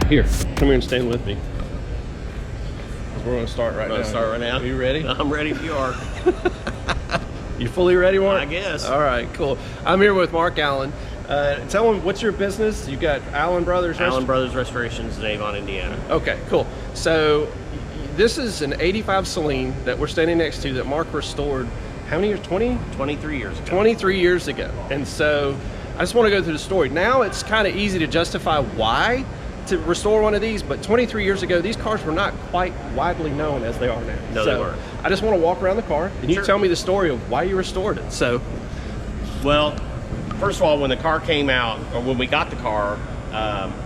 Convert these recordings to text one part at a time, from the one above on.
Here, come here and stand with me. We're going to start right now. Start right now? Are you ready? I'm ready if you are. You fully ready, Marc? I guess. All right, cool. I'm here with Marc Allen. Tell them, what's your business? You got Allen Brothers? Allen Brothers Restorations in Avon, Indiana. Okay, cool. So this is an 85 Saleen that we're standing next to that Marc restored, how many years? 20? 23 years ago. 23 years ago. And so I just want to go through the story. Now it's kind of easy to justify why to restore one of these, but 23 years ago, these cars were not quite widely known as they are now. No, so they weren't. I just want to walk around the car and you Sure. tell me the story of why you restored it. So, Well, first of all, when the car came out, or when we got the car,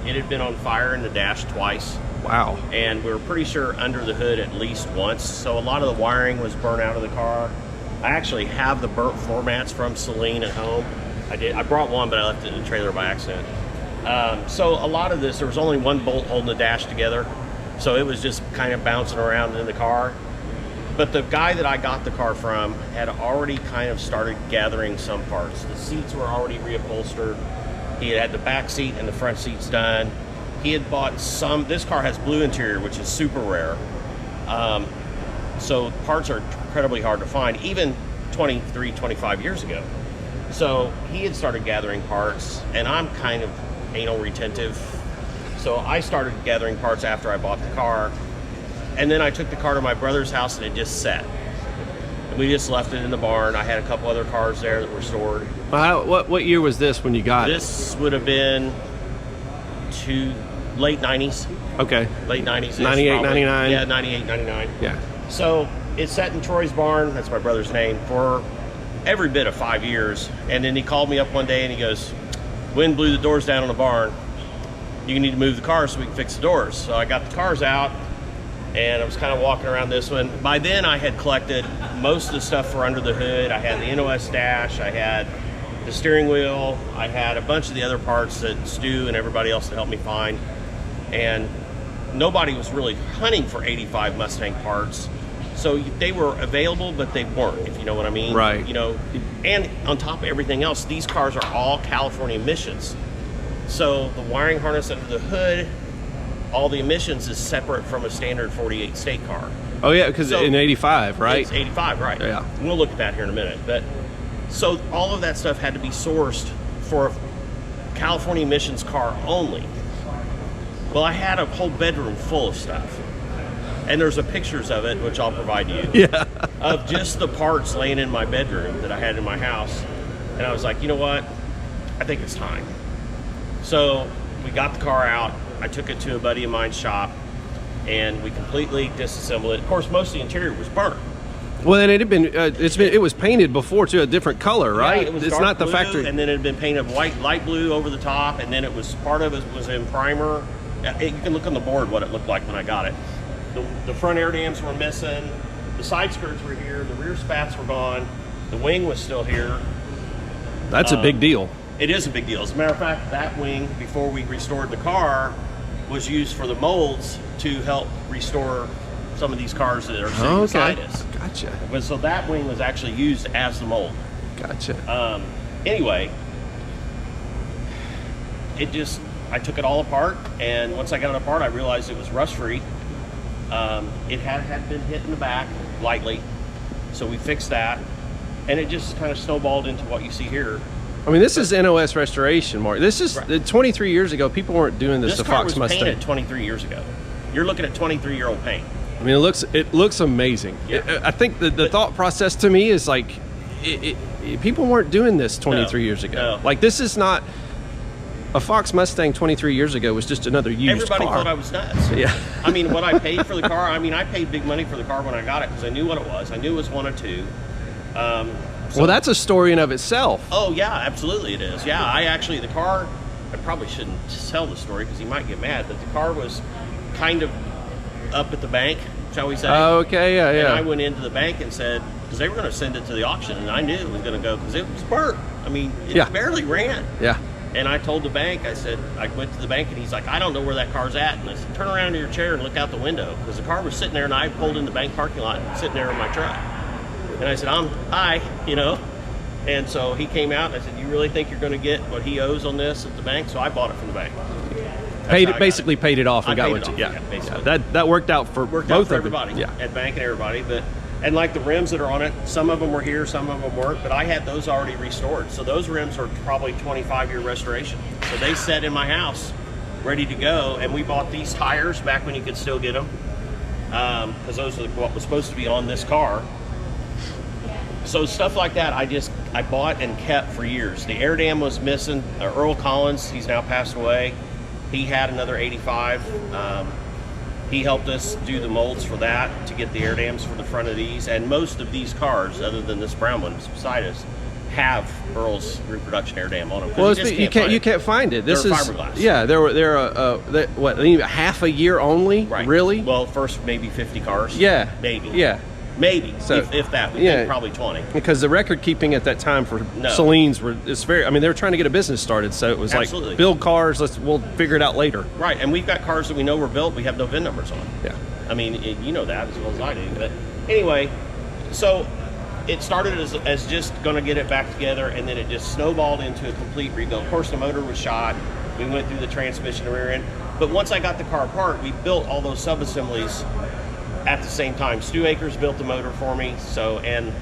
it had been on fire in the dash twice. wow. And we were pretty sure under the hood at least once. So a lot of the wiring was burnt out of the car. I actually have the burnt floor mats from Saleen at home. I brought one, but I left it in the trailer by accident. So a lot of this, there was only one bolt holding the dash together. So it was just kind of bouncing around in the car. But the guy that I got the car from had already kind of started gathering some parts. The seats were already reupholstered. He had the back seat and the front seats done. He had bought some, this car has blue interior, which is super rare. So parts are incredibly hard to find, even 23, 25 years ago. So he had started gathering parts, and I'm kind of anal retentive. So I started gathering parts after I bought the car. And then I took the car to my brother's house and it just sat. And we just left it in the barn. I had a couple other cars there that were stored. Well, what year was this when you got it? This would have been late 90s. Okay. Late 90s. 98, probably. 99? Yeah, 98, 99. Yeah. So it sat in Troy's barn, that's my brother's name, for every bit of 5 years. And then he called me up one day and he goes, wind blew the doors down on the barn. You need to move the cars so we can fix the doors. So I got the cars out and I was kind of walking around this one. By then I had collected most of the stuff for under the hood. I had the NOS dash, I had the steering wheel, I had a bunch of the other parts that Stu and everybody else had helped me find. And nobody was really hunting for 85 Mustang parts. So they were available, but they weren't, if you know what I mean. Right. You know, and on top of everything else, these cars are all California emissions. So the wiring harness under the hood, all the emissions is separate from a standard 48 state car. Oh yeah, because in 85, right? It's 85, right. Yeah. We'll look at that here in a minute. But so all of that stuff had to be sourced for a California emissions car only. Well, I had a whole bedroom full of stuff. And there's pictures of it, which I'll provide you. Yeah. Of just the parts laying in my bedroom that I had in my house. And I was like, you know what? I think it's time. So we got the car out. I took it to a buddy of mine's shop and we completely disassembled it. Of course, most of the interior was burnt. Well, and it had been, it was painted before to a different color, right? Yeah, it was it's dark not the blue, factory. and then it had been painted light blue over the top, and then it was, part of it was in primer. You can look on the board what it looked like when I got it. The front air dams were missing, the side skirts were here, the rear spats were gone, the wing was still here. That's a big deal. It is a big deal. As a matter of fact, that wing, before we restored the car, was used for the molds to help restore some of these cars that are sitting beside us. Gotcha. So that wing was actually used as the mold. Gotcha. Anyway, I took it all apart, and once I got it apart, I realized it was rust-free. It had been hit in the back lightly, so we fixed that, and it just kind of snowballed into what you see here. I mean, this is NOS restoration, Marc. This is 23 years ago. People weren't doing this to Fox Mustang. This car was painted 23 years ago. You're looking at 23-year-old paint. I mean, it looks amazing. Yeah. I think the thought process to me is like, people weren't doing this 23 years ago. No. Like, this is not a Fox Mustang 23 years ago was just another used Everybody car. thought I was nuts. Yeah. I mean, what I paid for the car, I paid big money for the car when I got it because I knew what it was. I knew it was one or two. Well, that's a story in of itself. Oh, yeah, absolutely it is. Yeah, the car, I probably shouldn't tell the story because he might get mad, but the car was kind of up at the bank, shall we say. Okay, yeah. And I went into the bank and said, because they were going to send it to the auction, and I knew it was going to go because it was burnt. I mean, it barely ran. Yeah. And I told the bank, I went to the bank, and he's like, I don't know where that car's at. And I said, turn around in your chair and look out the window. Because the car was sitting there, and I pulled in the bank parking lot, sitting there in my truck. And I said, hi, you know. And so he came out, and I said, you really think you're going to get what he owes on this at the bank? So I bought it from the bank. basically paid it off and got what you, that worked out for both everybody at bank and everybody. But and like the rims that are on it, some of them were here, some of them weren't, but I had those already restored. So those rims are probably 25-year restoration. So they sat in my house ready to go, and we bought these tires back when you could still get them, because those are what was supposed to be on this car. So stuff like that I bought and kept for years. The air dam was missing. Earl Collins, he's now passed away, he had another 85. He helped us do the molds for that to get the air dams for the front of these. And most of these cars, other than this brown one beside us, have Earl's reproduction air dam on them. Well, you can't find it. This is fiberglass. Yeah, what, half a year only? Right. Really? Well, first maybe 50 cars. Yeah. Maybe. Yeah. Maybe, so, if that. We think probably 20. Because the record keeping at that time for Saleens it's very. I mean, they were trying to get a business started, so it was like build cars. We'll figure it out later. Right, and we've got cars that we know were built. We have no VIN numbers on. Yeah. I mean, you know that as well as I do. But anyway, so it started as just going to get it back together, and then it just snowballed into a complete rebuild. Of course, the motor was shot. We went through the transmission and rear end. But once I got the car apart, we built all those sub-assemblies at the same time. Stu Akers built the motor for me, and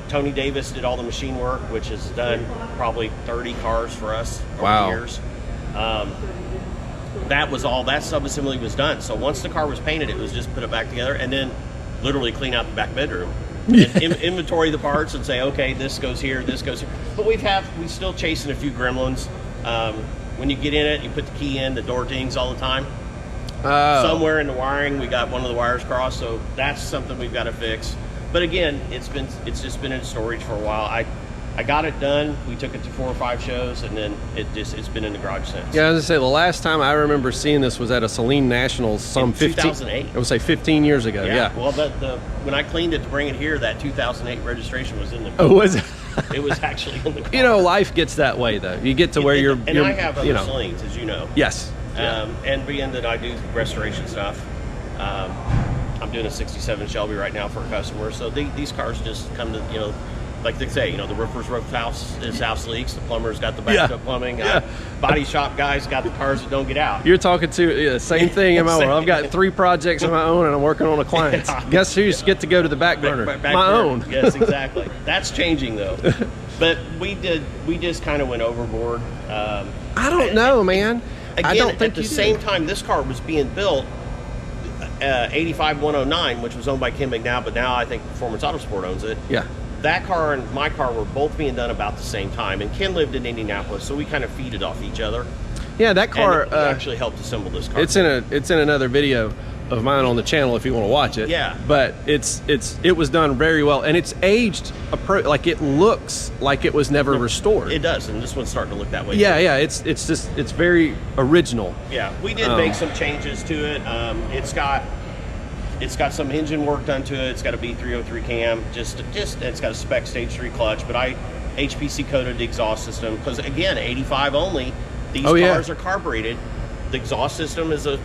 Tony Davis did all the machine work, which has done probably 30 cars for us over the years. That sub-assembly was done. So once the car was painted, it was just put it back together, and then literally clean out the back bedroom. And inventory the parts and say, okay, this goes here, this goes here. But we still chasing a few gremlins. When you get in it, you put the key in, the door dings all the time. Somewhere in the wiring, we got one of the wires crossed, so that's something we've got to fix. But again, it's just been in storage for a while. I got it done. We took it to 4 or 5 shows, and then it's been in the garage since. Yeah, I was gonna say the last time I remember seeing this was at a Saleen Nationals, 2008. I would say 15 years ago. Yeah. Well, when I cleaned it to bring it here, that 2008 registration was in the. Oh, was it? It was actually in the car. You know, life gets that way though. You get to where you're. I have other Saleens, as you know. Yes. And being that I do restoration stuff, I'm doing a 67 Shelby right now for a customer. So these cars just come to, like they say, the roofer's roof house, his house leaks, the plumber's got the bathtub plumbing, body shop guys got the cars that don't get out. You're talking to same thing in my world. I've got 3 projects of my own, and I'm working on a client. Guess who's get to go to the back burner? My own. Yes, exactly. That's changing though. But we just kind of went overboard. I don't know, man. Again, I don't think at the same time this car was being built, 85-109, which was owned by Ken McNow, but now I think Performance Autosport owns it. Yeah. That car and my car were both being done about the same time, and Ken lived in Indianapolis, so we kind of feeded off each other. Yeah, that car actually helped assemble this car. It's in another video of mine on the channel if you want to watch it. Yeah. But it was done very well, and it's aged like it looks like it was never restored. It does, and this one's starting to look that way. Yeah, too. yeah. It's very original. Yeah, we did make some changes to it. It's got some engine work done to it. It's got a B303 cam. It's got a spec stage 3 clutch, but I HPC coated the exhaust system because again, 85 only. These cars are carbureted. The exhaust system is a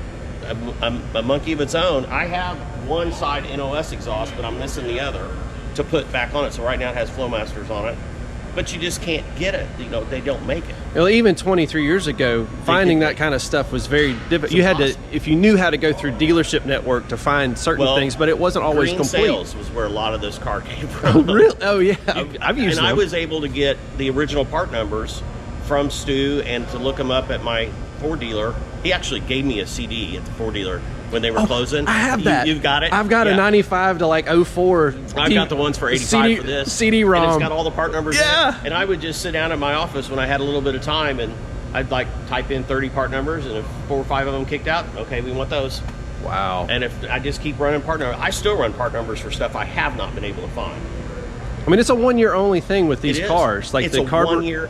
monkey of its own. I have one side NOS exhaust, but I'm missing the other to put back on it. So right now it has Flowmasters on it, but you just can't get it. They don't make it. Well, even 23 years ago, finding that kind of stuff was very difficult. You had to, if you knew how to go through dealership network to find certain things, but it wasn't always Green complete. Sales was where a lot of this car came from. Oh, really? Oh, yeah. I've used them. I was able to get the original part numbers from Stu and to look them up at my Ford dealer. He actually gave me a CD at the Ford dealer when they were closing. I have that. You've got it? I've got a 95 to like 04. I've got the ones for 85 for this. CD-ROM. And it's got all the part numbers in Yeah. it. And I would just sit down at my office when I had a little bit of time and I'd like type in 30 part numbers, and if 4 or 5 of them kicked out, okay, we want those. Wow. And if I just keep running part numbers, I still run part numbers for stuff I have not been able to find. I mean, it's a 1 year only thing with these cars. Like it's the a 1 year,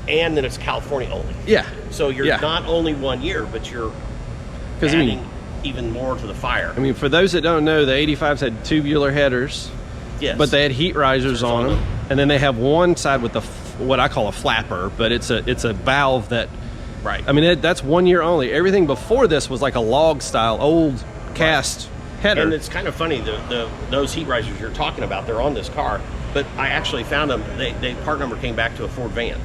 and then it's California only. Yeah. So you're not only 1 year, but you're adding even more to the fire. I mean, for those that don't know, the 85s had tubular headers. Yes. But they had heat risers on them, and then they have one side with what I call a flapper, but it's a valve that. Right. I mean, that's 1 year only. Everything before this was like a log style old cast header. And it's kind of funny, those heat risers you're talking about, they're on this car, but I actually found them. They part number came back to a Ford van.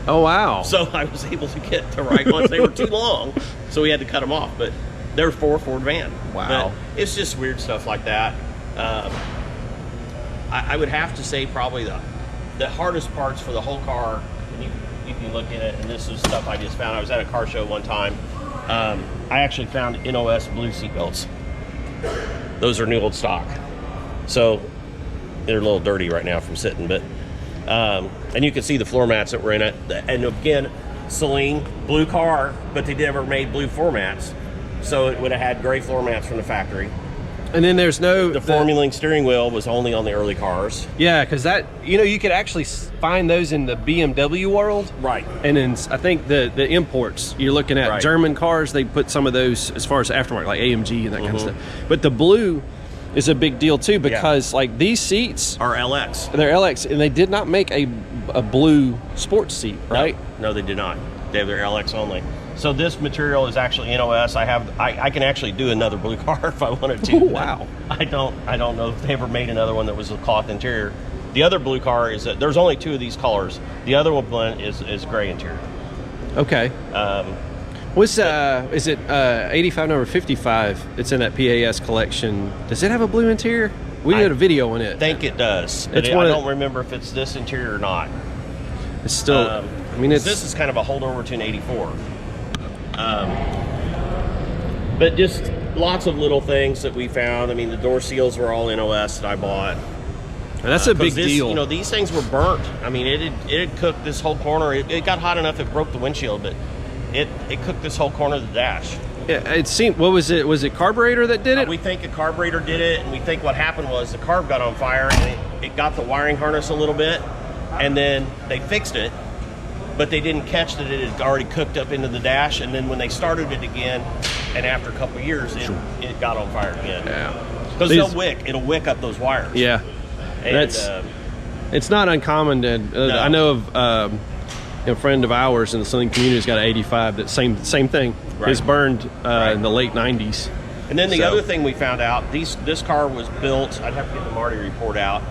Oh, wow. So I was able to get the right ones. They were too long, so we had to cut them off. But they're for a Ford van. Wow. But it's just weird stuff like that. I would have to say probably the hardest parts for the whole car, and you can look at it, and this is stuff I just found. I was at a car show one time. I actually found NOS blue seatbelts. Those are new old stock. So they're a little dirty right now from sitting, but and you can see the floor mats that were in it. And again, Saleen, blue car, but they never made blue floor mats. So it would have had gray floor mats from the factory. And then there's no... The Formula steering wheel was only on the early cars. Yeah, because that, you know, you could actually find those in the BMW world. Right. And then I think the imports, you're looking at German cars, they put some of those as far as aftermarket, like AMG and that kind of stuff. But the blue is a big deal too, because like these seats are LX. They're LX, and they did not make a blue sports seat, right? No, they did not. They have their LX only. So this material is actually NOS. I can actually do another blue car if I wanted to. Oh, wow. I don't know if they ever made another one that was a cloth interior. The other blue car is that there's only 2 of these colors. The other one is gray interior. Okay. Is it 85 number 55? It's in that PAS collection. Does it have a blue interior? We did a video on it. I think it does. But I don't remember if it's this interior or not. It's still. I mean, this is kind of a holdover to an 84. But just lots of little things that we found. I mean, the door seals were all NOS that I bought. And that's a big deal. You know, these things were burnt. I mean, it had cooked this whole corner. It got hot enough it broke the windshield, but it cooked this whole corner of the dash. Yeah, it seemed. What was it? Was it carburetor that did it? We think a carburetor did it, and we think what happened was the carb got on fire, and it got the wiring harness a little bit, and then they fixed it. But they didn't catch that it had already cooked up into the dash, and then when they started it again, and after a couple of years, it got on fire again. Yeah, because it'll wick up those wires. Yeah, and it's not uncommon. To I know of a friend of ours in the Saleen community has got an 85. That same thing. Right. It's burned in the late 90s. And then the other thing we found out, this car was built. I'd have to get the Marty report out.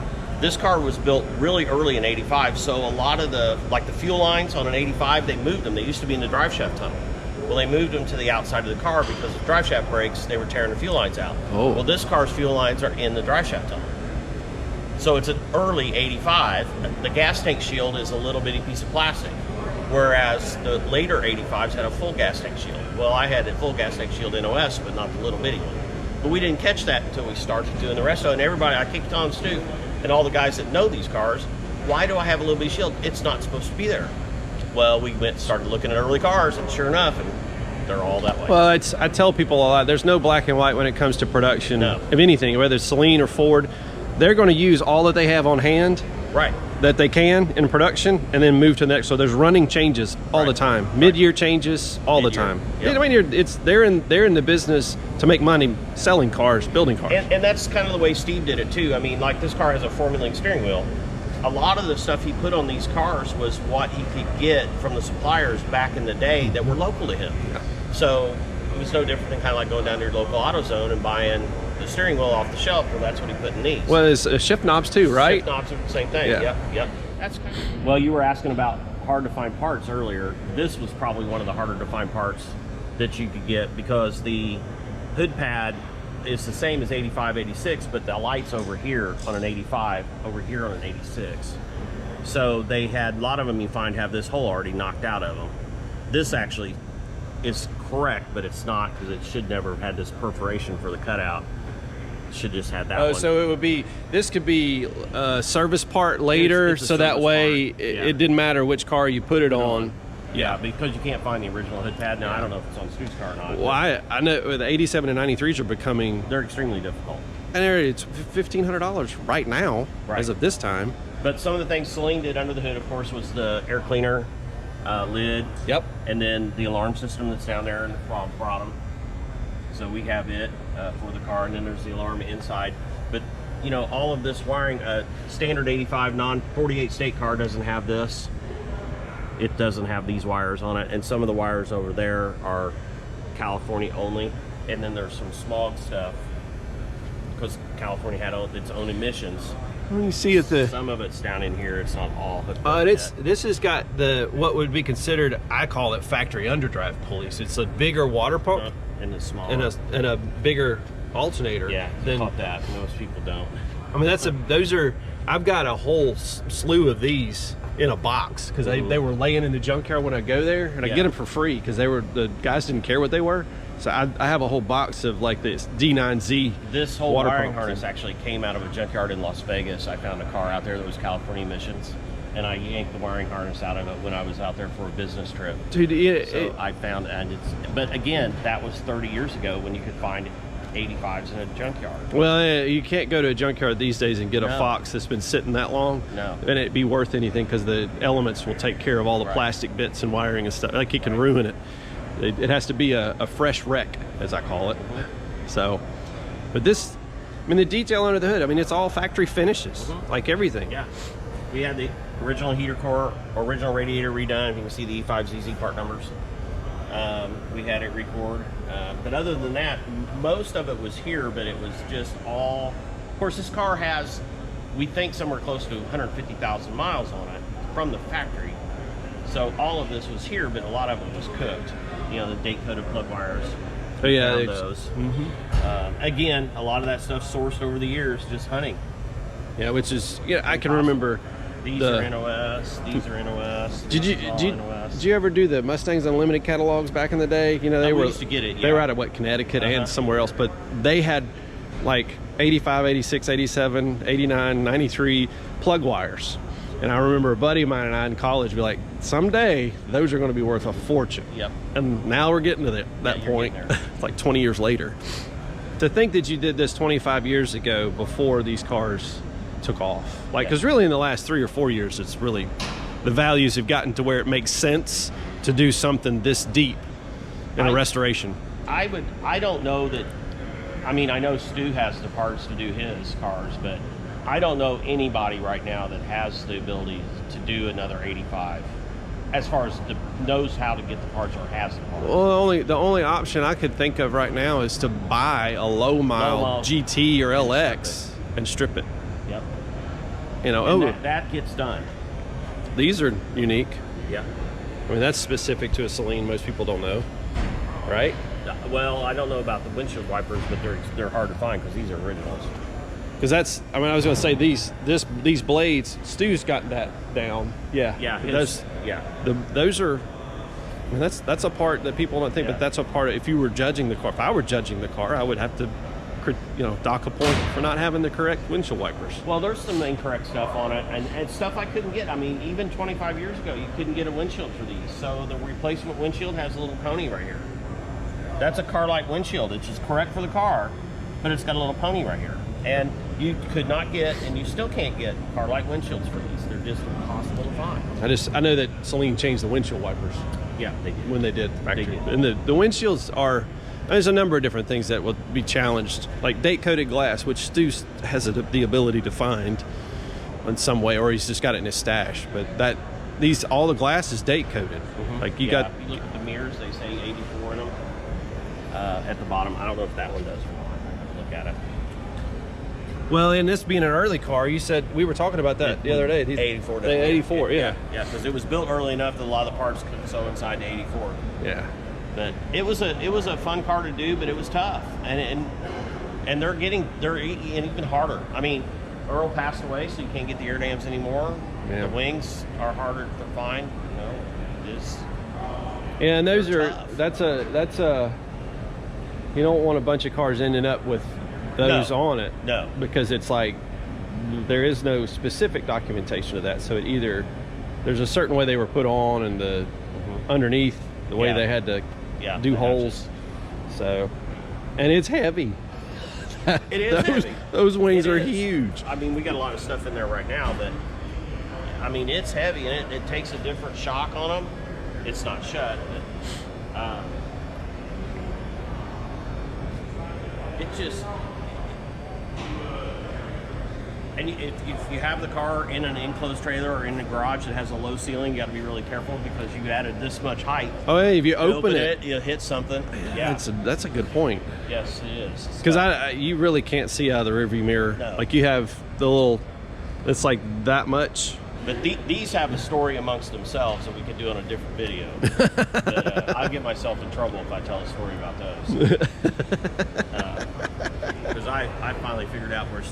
This car was built really early in 85, so a lot of the fuel lines on an 85, they moved them. They used to be in the drive shaft tunnel. Well, they moved them to the outside of the car because of drive shaft brakes, they were tearing the fuel lines out. Oh. Well, this car's fuel lines are in the drive shaft tunnel. So it's an early 85. The gas tank shield is a little bitty piece of plastic, whereas the later 85s had a full gas tank shield. Well, I had a full gas tank shield NOS, but not the little bitty one. But we didn't catch that until we started doing the Resto, and everybody, I kicked on Stu, and all the guys that know these cars, why do I have a little bitty shield? It's not supposed to be there. Well, we started looking at early cars, and sure enough, and they're all that way. Well, I tell people a lot, there's no black and white when it comes to production of anything, whether it's Saleen or Ford. They're going to use all that they have on hand, that they can in production, and then move to the next. So there's running changes all the time, mid-year changes all the time. Yep. I mean, they're in the business to make money selling cars, building cars. And that's kind of the way Steve did it too. I mean, like this car has a Formula steering wheel. A lot of the stuff he put on these cars was what he could get from the suppliers back in the day that were local to him. Yeah. So it was no different than kind of like going down to your local AutoZone and buying the steering wheel off the shelf. Well, that's what he put in these. Well, it's shift knobs too, right? Shift knobs are the same thing. Yeah. Yep. That's kind of... Well, you were asking about hard to find parts earlier. This was probably one of the harder to find parts that you could get because the hood pad is the same as 85, 86, but the light's over here on an 85, over here on an 86. So they had, a lot of them you find have this hole already knocked out of them. This actually is correct, but it's not because it should never have had this perforation for the cutout. It should just have that one. So it would be, this could be a service part later, it's so that way it didn't matter which car you put it on. Yeah, because you can't find the original hood pad now. I don't know if it's on Stu's car or not. Well, I know the 87 and 93s are becoming... They're extremely difficult. And it's $1,500 right now, as of this time. But some of the things Saleen did under the hood, of course, was the air cleaner lid. Yep. And then the alarm system that's down there in the bottom. So we have it for the car, and then there's the alarm inside. But, you know, all of this wiring, standard 85 non-48 state car doesn't have this. It doesn't have these wires on it, and some of the wires over there are California only, and then there's some smog stuff because California had its own emissions You see it. Some of it's down in here. It's not all hooked up. This has got what would be considered, I call it factory underdrive pulleys. It's a bigger water pump and a small and a bigger alternator. Yeah, you caught that. Most people don't. I mean, I've got a whole slew of these in a box because they were laying in the junkyard when I go there, and I get them for free because the guys didn't care what they were. So I have a whole box of like this D9Z. This whole wiring harness actually came out of a junkyard in Las Vegas. I found a car out there that was California emissions, and I yanked the wiring harness out of it when I was out there for a business trip. Dude, so I found, but again, that was 30 years ago when you could find 85s in a junkyard. Well, you can't go to a junkyard these days and get a Fox that's been sitting that long. No. And it'd be worth anything because the elements will take care of all the plastic bits and wiring and stuff. Like, it can ruin it. It has to be a fresh wreck, as I call it. So, but this, I mean, the detail under the hood, I mean, it's all factory finishes, like everything. Yeah. We had the original heater core, original radiator redone. You can see the E5ZZ part numbers. We had it record. But other than that, most of it was here, but it was just all... Of course, this car has, we think, somewhere close to 150,000 miles on it from the factory. So all of this was here, but a lot of it was cooked. You know, the date-coded plug wires. Oh, yeah. Those. Again, a lot of that stuff sourced over the years, just hunting. Yeah, which is, I can remember... These are NOS. These are NOS. Did you ever do the Mustangs Unlimited catalogs back in the day? You know, we used to get it. Yeah. They were out of Connecticut and somewhere else, but they had like 85, 86, 87, 89, 93 plug wires. And I remember a buddy of mine and I in college be like, someday those are going to be worth a fortune. Yep. And now we're getting to that point. It's like 20 years later. To think that you did this 25 years ago before these cars took off, like, because really in the last 3 or 4 years, it's really, the values have gotten to where it makes sense to do something this deep in a restoration. I don't know that, I mean, I know Stu has the parts to do his cars, but I don't know anybody right now that has the ability to do another 85 as far as knows how to get the parts or has the parts. Well, the only option I could think of right now is to buy a low mile GT or LX and strip it. Yep. You know, that gets done. These are unique. Yeah. I mean, that's specific to a Saleen. Most people don't know, right? Well, I don't know about the windshield wipers, but they're hard to find because these are originals. Because that's, I mean, I was going to say these blades. Stu's got that down. Yeah. Yeah. Those are. I mean, that's a part that people don't think, but that's a part of, if you were judging the car. If I were judging the car, I would have to, dock a point for not having the correct windshield wipers. Well, there's some incorrect stuff on it, and stuff I couldn't get. I mean, even 25 years ago, you couldn't get a windshield for these. So the replacement windshield has a little pony right here. That's a car-like windshield. It's just correct for the car, but it's got a little pony right here. And you could not get, and you still can't get, car-like windshields for these. They're just impossible to find. I know that Saleen changed the windshield wipers. Yeah, they did. When they did factory. And the windshields are, there's a number of different things that will be challenged, like date-coated glass, which Stu has the ability to find in some way, or he's just got it in his stash. But all the glass is date-coated. Like if you look at the mirrors, they say 84 in them. At the bottom, I don't know if that one does or not. I have to look at it. Well, in this being an early car, you said, we were talking about that the other day. 84. 84, yeah. Yeah, because it was built early enough that a lot of the parts could sew inside the 84. Yeah. But it was a fun car to do, but it was tough, and they're even harder. I mean, Earl passed away, so you can't get the air dams anymore. Yeah. The wings are harder to find. Yeah, and that's a you don't want a bunch of cars ending up with those on it. No, because it's like there is no specific documentation of that. So there's a certain way they were put on, and the underneath the way they had to do holes. So, and it's heavy. It is heavy. Those wings are huge. I mean, we got a lot of stuff in there right now that, I mean, it's heavy, and it takes a different shock on them. It's not shut, but it just, and if you have the car in an enclosed trailer or in a garage that has a low ceiling, you got to be really careful because you added this much height. Oh, hey, if you open it, you hit something. Yeah, that's a good point. Yes, it is. Because you really can't see out of the rearview mirror. No. Like you have the little It's like that much. But these have a story amongst themselves that we could do on a different video. But, I'll get myself in trouble if I tell a story about those. Because I finally figured out where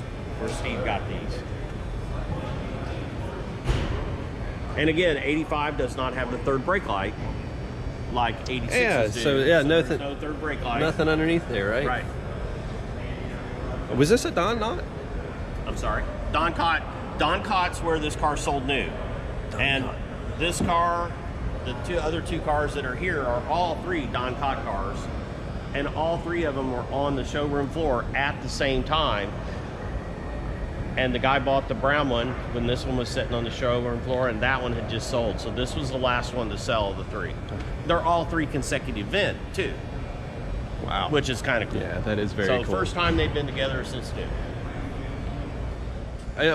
Steve got these. And again, 85 does not have the third brake light like 86 Yeah, do. so yeah, there's nothing, no third brake light. nothing underneath there, right? Right. Was this a Don Knot? I'm sorry. Don Cott's where this car sold new. This car, the other two cars that are here are all three Don Cott cars. And all three of them were on the showroom floor at the same time. And the guy bought the brown one when this one was sitting on the showroom floor, and that one had just sold. So this was the last one to sell of the three. They're all three consecutive event too. Wow. Which is kind of cool. Yeah, that is very cool. So first time they've been together since new.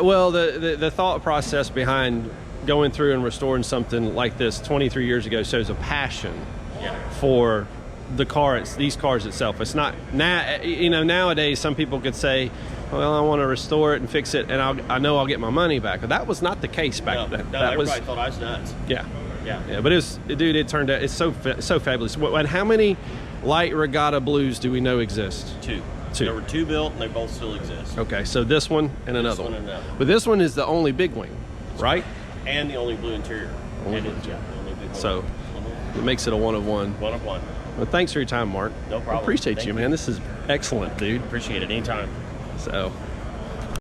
Well, the thought process behind going through and restoring something like this 23 years ago shows a passion for the car. It's these cars itself. It's not now. You know, nowadays some people could say, "Well, I want to restore it and fix it, and I know I'll get my money back." But that was not the case back then. No, that everybody thought I was nuts. Yeah. But dude, it turned out it's so fabulous. And how many Light Regatta Blues do we know exist? Two. There were two built, and they both still exist. Okay, so this one and another one. And another. But this one is the only big wing, right? And the only blue interior. Only the blue interior. only big one. So it makes it a one of one. One of one. Well, thanks for your time, Marc. No problem. I appreciate Thank you, man. This is excellent, dude. Appreciate it anytime. So